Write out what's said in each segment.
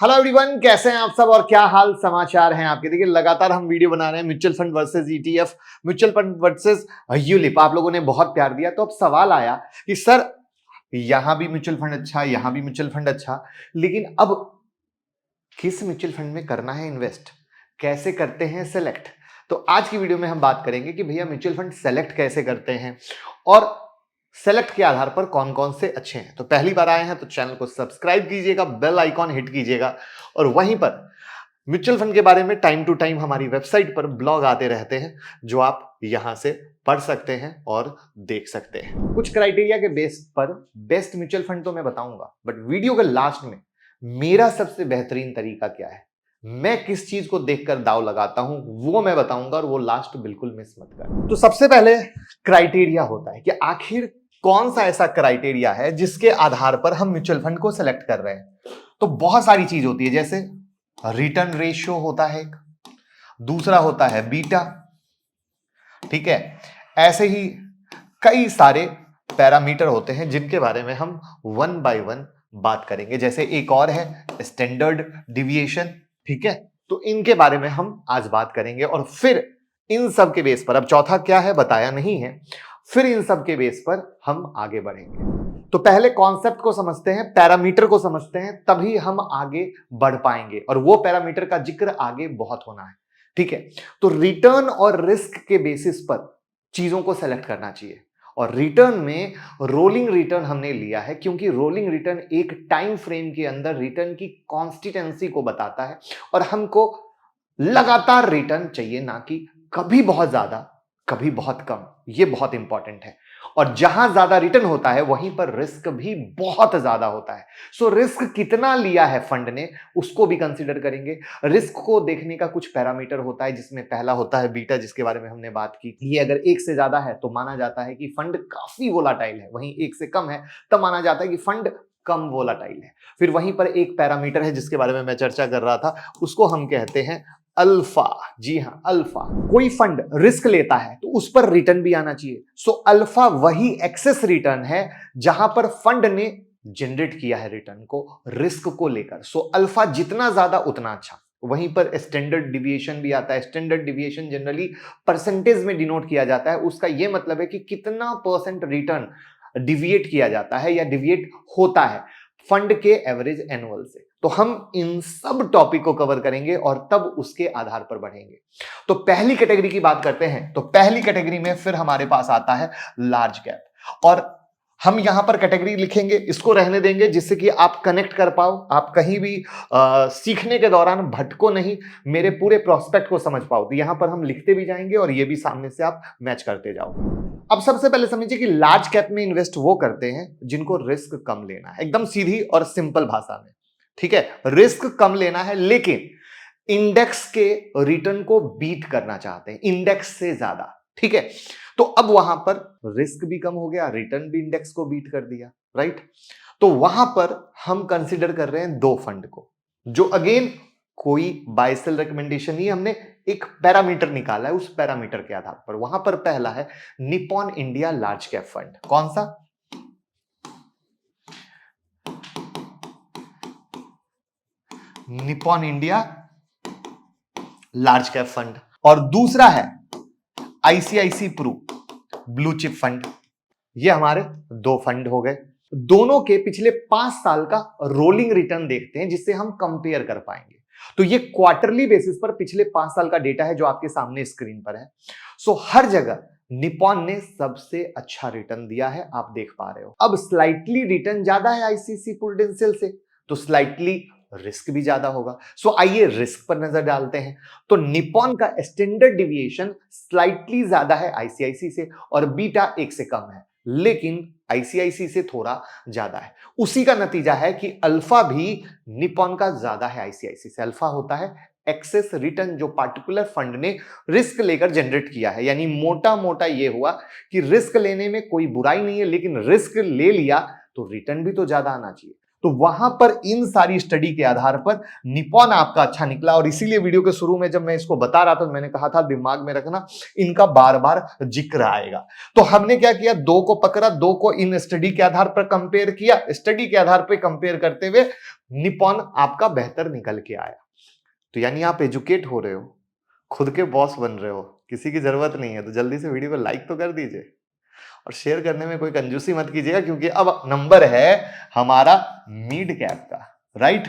Hello everyone, कैसे हैं आप सब और क्या हाल समाचार हैं आपके। देखिए लगातार हम वीडियो बना रहे हैं mutual fund versus ETF, mutual fund versus ULIP. आप लोगों ने बहुत प्यार दिया, तो अब सवाल आया कि सर यहां भी म्यूचुअल फंड अच्छा, यहां भी म्यूचुअल फंड अच्छा, लेकिन अब किस म्यूचुअल फंड में करना है इन्वेस्ट, कैसे करते हैं सेलेक्ट। तो आज की वीडियो में हम बात करेंगे कि भैया म्यूचुअल फंड सेलेक्ट कैसे करते हैं और सेलेक्ट के आधार पर कौन कौन से अच्छे हैं। तो पहली बार आए हैं तो चैनल को सब्सक्राइब कीजिएगा, बेल आइकॉन हिट कीजिएगा और वहीं पर म्यूचुअल फंड के बारे में टाइम टू टाइम हमारी वेबसाइट पर ब्लॉग आते रहते हैं जो आप यहां से पढ़ सकते हैं और देख सकते हैं। कुछ क्राइटेरिया के बेस पर बेस्ट म्यूचुअल फंड तो मैं बताऊंगा, बट वीडियो के लास्ट में मेरा सबसे बेहतरीन तरीका क्या है, मैं किस चीज को देखकर दाव लगाता हूं, वो मैं बताऊंगा और वो लास्ट बिल्कुल मिस मत कर। तो सबसे पहले क्राइटेरिया होता है कि आखिर कौन सा ऐसा क्राइटेरिया है जिसके आधार पर हम म्यूचुअल फंड को सेलेक्ट कर रहे हैं। तो बहुत सारी चीज होती है, जैसे रिटर्न रेशियो होता है एक, दूसरा होता है बीटा, ठीक है। ऐसे ही कई सारे पैरामीटर होते हैं जिनके बारे में हम वन बाय वन बात करेंगे। जैसे एक और है स्टैंडर्ड डिविएशन, ठीक है। तो इनके बारे में हम आज बात करेंगे और फिर इन सब के बेस पर, अब चौथा क्या है बताया नहीं है, फिर इन सब के बेस पर हम आगे बढ़ेंगे। तो पहले कॉन्सेप्ट को समझते हैं, पैरामीटर को समझते हैं, तभी हम आगे बढ़ पाएंगे और वो पैरामीटर का जिक्र आगे बहुत होना है, ठीक है। तो रिटर्न और रिस्क के बेसिस पर चीजों को सेलेक्ट करना चाहिए और रिटर्न में रोलिंग रिटर्न हमने लिया है क्योंकि रोलिंग रिटर्न एक टाइम फ्रेम के अंदर रिटर्न की कॉन्स्टिटेंसी को बताता है और हमको लगातार रिटर्न चाहिए, ना कि कभी बहुत ज्यादा कभी बहुत कम। ये बहुत इंपॉर्टेंट है और जहां ज्यादा रिटर्न होता है वहीं पर रिस्क भी बहुत ज्यादा होता है। सो रिस्क कितना लिया है फंड ने उसको भी कंसीडर करेंगे। रिस्क को देखने का कुछ पैरामीटर होता है जिसमें पहला होता है बीटा, जिसके बारे में हमने बात की। ये अगर एक से ज्यादा है तो माना जाता है कि फंड काफी वोलाटाइल है, वहीं एक से कम है तब माना जाता है कि फंड कम वोलाटाइल है। फिर वहीं पर एक पैरामीटर है जिसके बारे में मैं चर्चा कर रहा था, उसको हम कहते हैं अल्फा। जी हां, अल्फा। कोई फंड रिस्क लेता है तो उस पर रिटर्न भी आना चाहिए। सो अल्फा वही एक्सेस रिटर्न है जहां पर फंड ने जनरेट किया है रिटर्न को रिस्क को लेकर। सो अल्फा जितना ज्यादा उतना अच्छा। वहीं पर स्टैंडर्ड डिविएशन भी आता है। स्टैंडर्ड डिविएशन जनरली परसेंटेज में डिनोट किया जाता है। उसका यह मतलब है कि कितना परसेंट रिटर्न डिविएट किया जाता है या डिविएट होता है फंड के एवरेज एनुअल से। तो हम इन सब टॉपिक को कवर करेंगे और तब उसके आधार पर बढ़ेंगे। तो पहली कैटेगरी की बात करते हैं। तो पहली कैटेगरी में फिर हमारे पास आता है लार्ज कैप और हम यहां पर कैटेगरी लिखेंगे, इसको रहने देंगे जिससे कि आप कनेक्ट कर पाओ, आप कहीं भी सीखने के दौरान भटको नहीं, मेरे पूरे प्रोस्पेक्ट को समझ पाओ। तो यहां पर हम लिखते भी जाएंगे और ये भी सामने से आप मैच करते जाओ। अब सबसे पहले समझिए कि लार्ज कैप में इन्वेस्ट वो करते हैं जिनको रिस्क कम लेना है, एकदम सीधी और सिंपल भाषा में, ठीक है। रिस्क कम लेना है लेकिन इंडेक्स के रिटर्न को बीट करना चाहते हैं, इंडेक्स से ज्यादा, ठीक है। तो अब वहां पर रिस्क भी कम हो गया, रिटर्न भी इंडेक्स को बीट कर दिया, राइट। तो वहां पर हम कंसीडर कर रहे हैं दो फंड को, जो अगेन कोई बाय सेल रिकमेंडेशन नहीं, हमने एक पैरामीटर निकाला है, उस पैरामीटर के आधार पर। वहां पर पहला है Nippon India large cap fund. कौन सा? Nippon India large cap fund. और दूसरा है ICICI Pru blue chip fund. ये हमारे दो फंड हो गए। दोनों के पिछले 5 साल का रोलिंग रिटर्न देखते हैं जिससे हम कंपेयर कर पाएंगे। तो ये क्वार्टरली बेसिस पर पिछले 5 साल का डेटा है जो आपके सामने स्क्रीन पर है। सो हर जगह निप्पॉन ने सबसे अच्छा रिटर्न दिया है, आप देख पा रहे हो। अब स्लाइटली रिटर्न ज्यादा है आईसीसी प्रूडेंशियल से, तो स्लाइटली रिस्क भी ज्यादा होगा। सो आइए रिस्क पर नजर डालते हैं। तो निप्पॉन का स्टैंडर्ड डिविएशन स्लाइटली ज्यादा है आईसीआईसी से और बीटा 1 से कम है, लेकिन आईसीआईसी से थोड़ा ज्यादा है। उसी का नतीजा है कि अल्फा भी निप्पॉन का ज्यादा है आईसीआईसी से। अल्फा होता है एक्सेस रिटर्न जो पार्टिकुलर फंड ने रिस्क लेकर जनरेट किया है। यानी मोटा मोटा यह हुआ कि रिस्क लेने में कोई बुराई नहीं है, लेकिन रिस्क ले लिया तो रिटर्न भी तो ज्यादा आना चाहिए। तो वहां पर इन सारी स्टडी के आधार पर निपॉन आपका अच्छा निकला, और इसीलिए वीडियो के शुरू में जब मैं इसको बता रहा था तो मैंने कहा था दिमाग में रखना, इनका बार बार जिक्र आएगा। तो हमने क्या किया, दो को पकड़ा, दो को इन स्टडी के आधार पर कंपेयर किया, स्टडी के आधार पर कंपेयर करते हुए निपॉन आपका बेहतर निकल के आया। तो यानी आप एजुकेट हो रहे हो, खुद के बॉस बन रहे हो, किसी की जरूरत नहीं है, तो जल्दी से वीडियो को लाइक तो कर दीजिए और शेयर करने में कोई कंजूसी मत कीजिएगा, क्योंकि अब नंबर है हमारा मिड कैप का, राइट।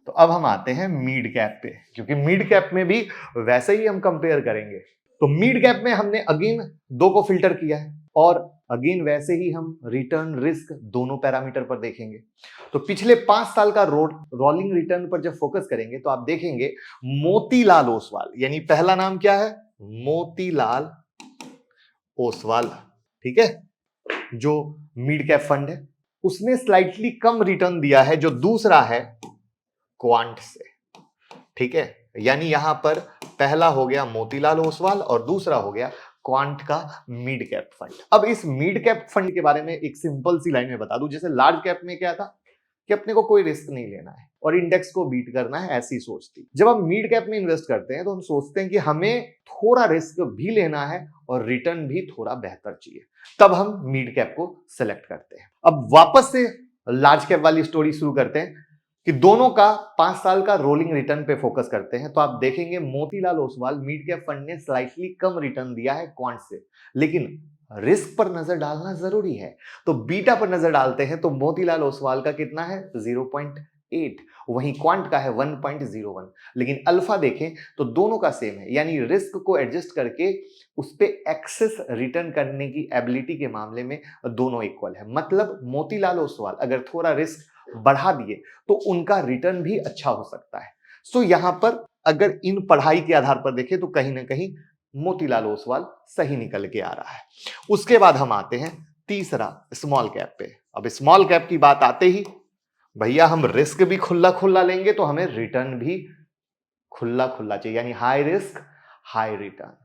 तो अब हम आते हैं मिड कैप पे, क्योंकि मिड कैप में भी वैसे ही हम कंपेयर करेंगे। तो मिड कैप में हमने अगेन दो को फिल्टर किया है, और अगेन वैसे ही हम रिटर्न रिस्क दोनों पैरामीटर पर देखेंगे। तो पिछले 5 साल का रोलिंग रिटर्न पर जब फोकस करेंगे तो आप देखेंगे मोतीलाल ओसवाल, यानी पहला नाम क्या है, मोतीलाल ओसवाल, ठीक है, जो मिड कैप फंड है, उसने स्लाइटली कम रिटर्न दिया है जो दूसरा है क्वांट से, ठीक है। यानी यहां पर पहला हो गया मोतीलाल ओसवाल और दूसरा हो गया क्वांट का मिड कैप फंड। अब इस मिड कैप फंड के बारे में एक सिंपल सी लाइन में बता दूं, जैसे लार्ज कैप में क्या था कि अपने को कोई रिस्क नहीं लेना है और इंडेक्स को बीट करना है, ऐसी सोच थी। जब हम मिड कैप में इन्वेस्ट करते हैं तो हम सोचते हैं कि हमें थोड़ा रिस्क भी लेना है और रिटर्न भी थोड़ा बेहतर चाहिए, तब हम मिड कैप को सेलेक्ट करते हैं। अब वापस से लार्ज कैप वाली स्टोरी शुरू करते हैं कि दोनों का 5 साल का रोलिंग रिटर्न पे फोकस करते हैं। तो आप देखेंगे Motilal Oswal mid cap fund ने स्लाइटली कम रिटर्न दिया है क्वांट से, लेकिन रिस्क पर नजर डालना जरूरी है, तो बीटा पर नजर डालते हैं तो मोतीलाल ओसवाल का कितना है 0.8, वहीं क्वांट का है 1.01। लेकिन अल्फा देखें तो दोनों का सेम है, यानी रिस्क को एडजस्ट करके उस पे एक्सेस रिटर्न करने की एबिलिटी के मामले में दोनों इक्वल है। मतलब मोतीलाल ओसवाल अगर थोड़ा रिस्क बढ़ा दिए तो उनका रिटर्न भी अच्छा हो सकता है। सो यहां पर अगर इन पढ़ाई के आधार पर देखें तो कहीं ना कहीं मोतीलाल ओसवाल सही निकल के आ रहा है। उसके बाद हम आते हैं तीसरा स्मॉल कैप पे। अब स्मॉल कैप की बात आते ही भैया हम रिस्क भी खुला खुला लेंगे तो हमें रिटर्न भी खुला खुला चाहिए, यानी हाई रिस्क हाई रिटर्न।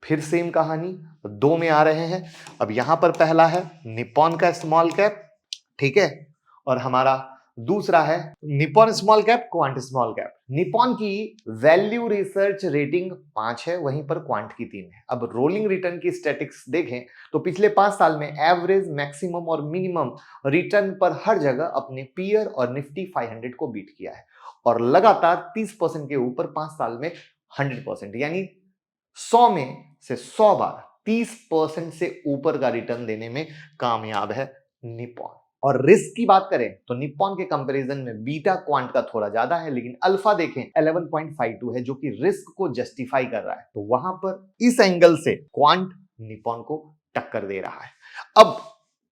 फिर सेम कहानी दो में आ रहे हैं। अब यहां पर पहला है निपॉन का स्मॉल कैप, ठीक है, और हमारा दूसरा है Nippon small cap quant small cap. Nippon की वैल्यू रिसर्च रेटिंग 5 है, वहीं पर क्वांट की 3 है। अब रोलिंग रिटर्न की स्टैटिक्स देखें तो पिछले 5 साल में एवरेज, मैक्सिमम और मिनिमम रिटर्न पर हर जगह अपने पीयर और निफ्टी 500 को बीट किया है, और लगातार 30% के ऊपर 5 साल में 100%, यानी 100 में से 100 बार 30% से ऊपर का रिटर्न देने में कामयाब है निपॉन। और रिस्क की बात करें तो निपॉन के कंपैरिजन में बीटा क्वांट का थोड़ा ज्यादा है, लेकिन अल्फा देखें 11.52 है, जो कि रिस्क को जस्टिफाई कर रहा है। तो वहां पर इस एंगल से क्वांट निपॉन को टक्कर दे रहा है। अब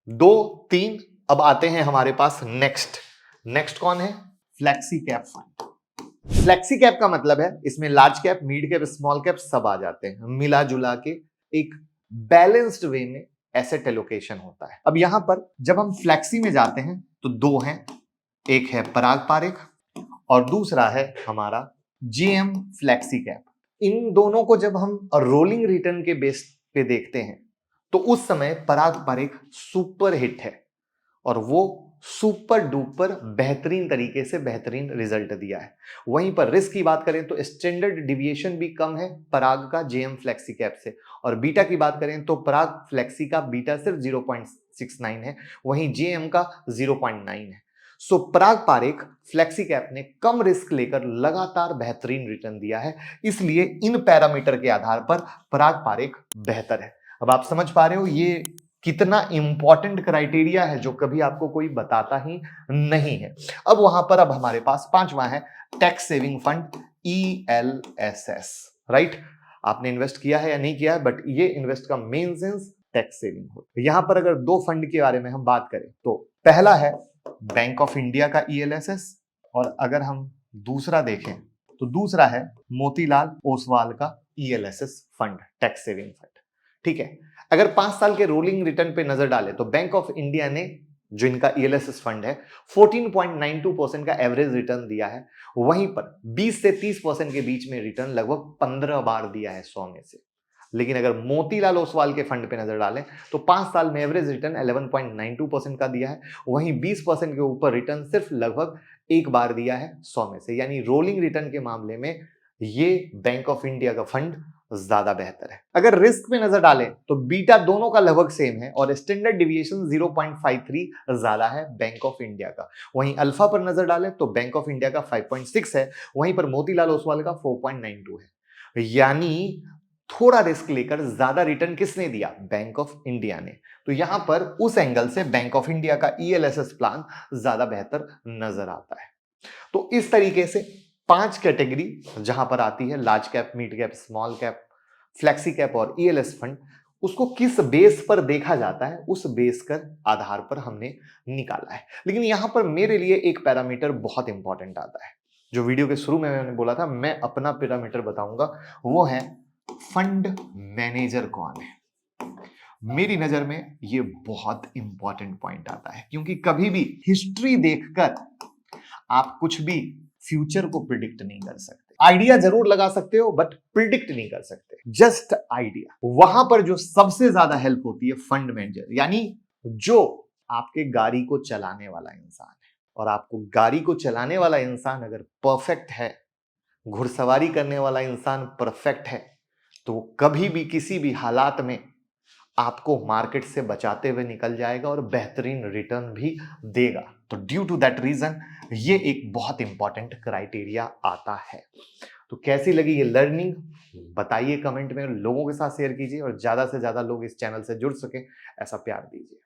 2, 3, अब आते हैं हमारे पास नेक्स्ट कौन है, flexi cap fund. Flexi cap का मतलब है इसमें large cap, mid cap, small cap सब आ जाते हैं, मिला जुला के एक बैलेंस्ड वे में एसेट एलोकेशन होता है। अब यहां पर जब हम फ्लेक्सी में जाते हैं तो दो हैं, एक है पराग पारेख और दूसरा है हमारा जीएम फ्लेक्सी कैप। इन दोनों को जब हम रोलिंग रिटर्न के बेस पे देखते हैं तो उस समय पराग पारेख सुपर हिट है और वो सुपर डुपर बेहतरीन तरीके से बेहतरीन रिजल्ट दिया है। वहीं पर रिस्क की बात करें तो स्टैंडर्ड डिविएशन भी कम है पराग का जेएम फ्लेक्सी कैप से, और बीटा की बात करें तो पराग फ्लेक्सी का बीटा सिर्फ 0.69 है, वहीं जेएम का 0.9 है। सो पराग पारेख फ्लेक्सी कैप ने कम रिस्क लेकर लगातार बेहतरीन रिटर्न दिया है, इसलिए इन पैरामीटर के आधार पर पराग पारेख बेहतर है। अब आप समझ पा रहे हो ये कितना इंपॉर्टेंट क्राइटेरिया है जो कभी आपको कोई बताता ही नहीं है। अब वहां पर अब हमारे पास पांचवा है tax saving fund ELSS, right. आपने इन्वेस्ट किया है या नहीं किया है, बट ये इन्वेस्ट का मेन सेंस टैक्स सेविंग हो। यहां पर अगर दो फंड के बारे में हम बात करें तो पहला है बैंक ऑफ इंडिया का ELSS, और अगर हम दूसरा देखें तो दूसरा है मोतीलाल ओसवाल का ELSS fund, tax saving fund, ठीक है। अगर 5 साल के रोलिंग रिटर्न पे नजर डालें तो बैंक ऑफ इंडिया ने जो इनका ELSS फंड है 14.92% का एवरेज रिटर्न दिया है, वहीं पर 20 से 30% के बीच में रिटर्न लगभग 15 बार दिया है 100 में से। लेकिन अगर मोतीलाल ओसवाल के फंड पे नजर डालें तो 5 साल में एवरेज रिटर्न 11.92% का दिया है, वहीं 20% के ऊपर रिटर्न सिर्फ लगभग एक बार दिया है 100 में से। यानी रोलिंग रिटर्न के मामले में ये बैंक ऑफ इंडिया का फंड ज्यादा बेहतर है। अगर रिस्क पे नजर डालें तो बीटा दोनों का लगभग सेम है और स्टैंडर्ड डिविएशन 0.53 ज्यादा है बैंक ऑफ इंडिया का। वहीं अल्फा पर नजर डालें तो बैंक ऑफ इंडिया का 5.6 है, वहीं पर मोतीलाल ओसवाल का 4.92 है। यानी थोड़ा रिस्क लेकर ज्यादा रिटर्न किसने दिया? बैंक ऑफ इंडिया ने। तो यहां पर उस एंगल से बैंक ऑफ इंडिया का ईएलएसएस प्लान ज्यादा बेहतर नजर आता है। तो इस तरीके से 5 कैटेगरी जहां पर आती है, large cap, mid cap, small cap, flexi cap और ईएलएस फंड, उसको किस बेस पर देखा जाता है, उस बेस कर आधार पर हमने निकाला है। लेकिन यहां पर मेरे लिए एक पैरामीटर बहुत इंपॉर्टेंट आता है, जो वीडियो के शुरू में मैंने बोला था मैं अपना पैरामीटर बताऊंगा, वो है फंड मैनेजर कौन है। मेरी नजर में ये बहुत इंपॉर्टेंट पॉइंट आता है, क्योंकि कभी भी हिस्ट्री देखकर आप कुछ भी फ्यूचर को प्रिडिक्ट नहीं कर सकते। आइडिया जरूर लगा सकते हो बट प्रिडिक्ट नहीं कर सकते, जस्ट आइडिया। वहां पर जो सबसे ज्यादा हेल्प होती है फंड मैनेजर, यानी जो आपके गाड़ी को चलाने वाला इंसान है। और आपको गाड़ी को चलाने वाला इंसान अगर परफेक्ट है, घुड़सवारी करने वाला इंसान परफेक्ट है, तो वो कभी भी किसी भी हालात में आपको मार्केट से बचाते हुए निकल जाएगा और बेहतरीन रिटर्न भी देगा। तो ड्यू टू दैट रीजन ये एक बहुत इंपॉर्टेंट क्राइटेरिया आता है। तो कैसी लगी ये लर्निंग बताइए कमेंट में, लोगों के साथ शेयर कीजिए और ज्यादा से ज्यादा लोग इस चैनल से जुड़ सके ऐसा प्यार दीजिए।